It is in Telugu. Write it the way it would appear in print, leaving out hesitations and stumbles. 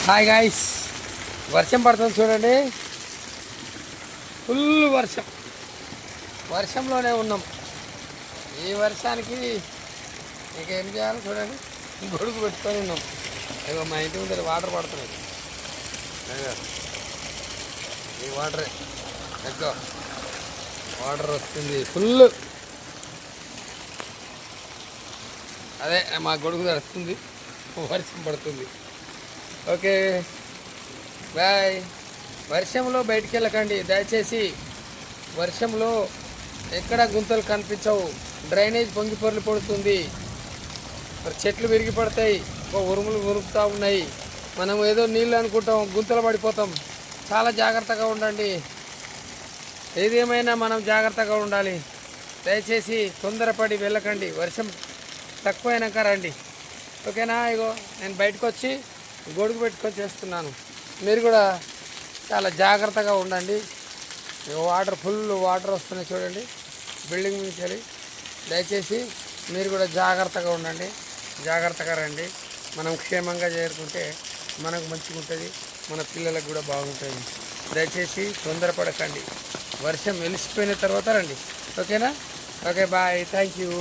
హాయ్ గాయ్స్, వర్షం పడుతుంది చూడండి. ఫుల్ వర్షం, వర్షంలోనే ఉన్నాం. ఈ వర్షానికి ఇక ఏం చేయాలో చూడండి, గొడుగు పెట్టుకొని ఉన్నాం. అయ్యో మా ఇంటి ముందర వాటర్ పడుతున్నాయి. అయ్యో ఈ వాటరే ఎక్కువ వాటర్ వస్తుంది ఫుల్. అదే మా గొడుగు తడుస్తుంది, వర్షం పడుతుంది. Okay bye. వర్షంలో బయటికి వెళ్ళకండి దయచేసి. వర్షంలో ఎక్కడ గుంతలు కనిపించవు, డ్రైనేజ్ పొంగి పొర్లు పడుతుంది, చెట్లు విరిగి పడతాయి, ఉరుములు ఉరుకుతూ ఉన్నాయి. మనం ఏదో నీళ్ళు అనుకుంటాం, గుంతలు పడిపోతాం. చాలా జాగ్రత్తగా ఉండండి. ఏదేమైనా మనం జాగ్రత్తగా ఉండాలి. దయచేసి తొందరపడి వెళ్ళకండి, వర్షం తక్కువైనాక రండి. ఓకేనా? ఇగో నేను బయటకు వచ్చి గొడుగు పెట్టుకొని చేస్తున్నాను. మీరు కూడా చాలా జాగ్రత్తగా ఉండండి. వాటర్ ఫుల్ వాటర్ వస్తున్నాయి చూడండి బిల్డింగ్ నుంచి వెళ్ళి. దయచేసి మీరు కూడా జాగ్రత్తగా ఉండండి, జాగ్రత్తగా రండి. మనం క్షేమంగా చేరుకుంటే మనకు మంచిగా ఉంటుంది, మన పిల్లలకు కూడా బాగుంటుంది. దయచేసి తొందరపడకండి, వర్షం వెలిసిపోయిన తర్వాత రండి. ఓకేనా? Okay bye, thank you.